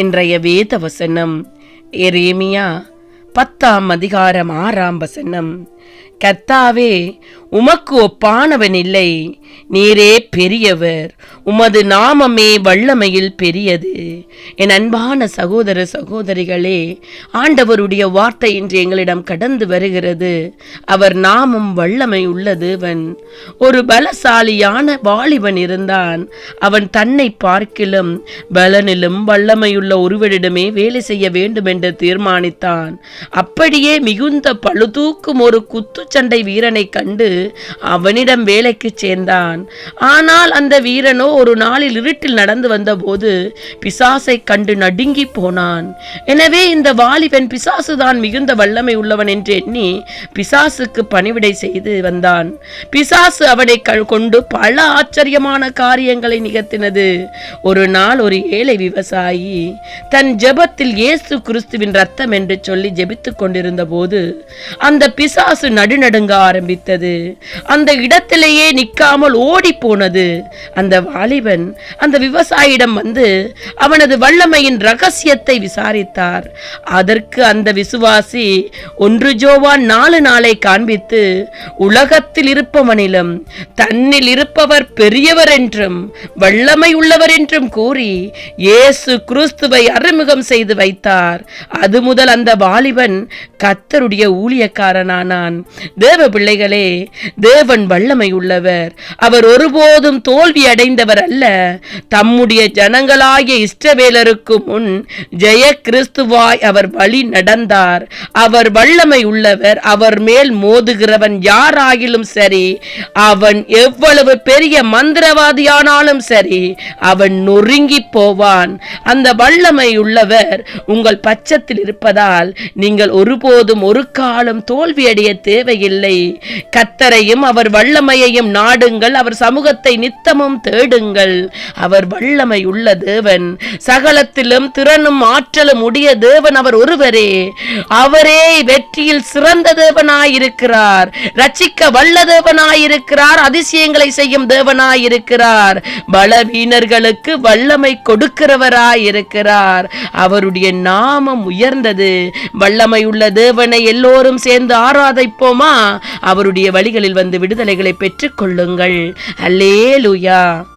இன்றைய வேத வசனம் எரேமியா 10ஆம் அதிகாரம் 6ஆம் வசனம். கர்த்தாவே, உமக்கு ஒப்பானவன் இல்லை, நீரே பெரியவர், உமது நாமமே வல்லமையில் பெரியது. என் அன்பான சகோதர சகோதரிகளே, ஆண்டவருடைய வார்த்தை இன்று எங்களிடம் கடந்து வருகிறது. அவர் நாமம் வல்லமை உள்ள தேவன். ஒரு பலசாலியான வாலிபன் இருந்தான். அவன் தன்னை பார்க்கிலும் பலனிலும் வல்லமையுள்ள ஒருவரிடமே வேலை செய்ய வேண்டும் என்று தீர்மானித்தான். அப்படியே மிகுந்த பழுதூக்கும் ஒரு குத்துச்சண்டை வீரனை கண்டு அவனிடம் வேலைக்கு சேர்ந்தான். ஆனால் அந்த வீரனோ ஒரு நாளில் இருட்டில் நடந்து வந்த போது பிசாசை கண்டு நடுங்கி போனான். எனவே இந்த வாலிபன் பிசாசுதான் மிகுந்த வல்லமை உள்ளவன் என்று எண்ணி பிசாசுக்கு பணிவிடை செய்து வந்தான். பிசாசு அவனை கொண்டு பல ஆச்சரியமான காரியங்களை நிகழ்த்தினது. ஒரு நாள் ஒரு ஏழை விவசாயி தன் ஜெபத்தில் இயேசு கிறிஸ்துவின் ரத்தம் என்று சொல்லி ஜெபித்துக் கொண்டிருந்த போது அந்த பிசாசு நடுநடுங்க ஆரம்பித்தது. அந்த இடத்திலேயே நிற்காமல் ஓடி போனது. அந்த வாலிபன் அந்த விவசாயியிடம் வந்து அவனது வல்லமையின் ரகசியத்தை விசாரித்தார். அதற்கு அந்த விசுவாசி 1 யோவான் 4:4 காண்பித்து, உலகத்தில் இருப்பவனிலும் தன்னில் இருப்பவர் பெரியவர் என்றும் வல்லமை உள்ளவர் என்றும் கூறி இயேசு கிறிஸ்துவை அறிமுகம் செய்து வைத்தார். அது முதல் அந்த வாலிபன் கர்த்தருடைய ஊழியக்காரனானான். தேவ பிள்ளைகளே, தேவன் வல்லமை உள்ளவர். அவர் ஒருபோதும் தோல்வி அடைந்தவர் அல்ல. தம்முடைய ஜனங்களாகிய இஸ்ரவேலருக்கு முன் ஜெய கிறிஸ்துவாய் அவர் வழி நடந்தார். அவர் வல்லமை உள்ளவர். அவர் மேல் மோதுகிறவன் யாராகிலும் சரி, அவன் எவ்வளவு பெரிய மந்திரவாதியானாலும் சரி, அவன் நொறுங்கி போவான். அந்த வல்லமை உள்ளவர் உங்கள் பட்சத்தில் இருப்பதால் நீங்கள் ஒருபோதும் ஒரு காலம் தோல்வியடைய தேவையில்லை. கர்த்தரையும் அவர் வல்லமையையும் நாடுங்கள். அவர் சமூகத்தை நித்தமும் தேடுங்கள். அவர் வல்லமை உள்ள தேவன். சகலத்திலும் திறனும் ஆற்றலும் உடைய தேவன் அவர் ஒருவரே. அவரே வெற்றியில் சிறந்த தேவனாயிருக்கிறார். ரட்சிக்க வல்ல தேவனாயிருக்கிறார். அதிசயங்களை செய்யும் தேவனாயிருக்கிறார். பலவீனர்களுக்கு வல்லமை கொடுக்கிறவராயிருக்கிறார். அவருடைய நாமம் உயர்ந்தது. வல்லமை உள்ள தேவனை எல்லோரும் சேர்ந்து ஆராதிப்போமா? அவருடைய வழிகளில் வந்து விடுதலைகளை பெற்றுக் கொள்ளுங்கள். அல்லேலூயா.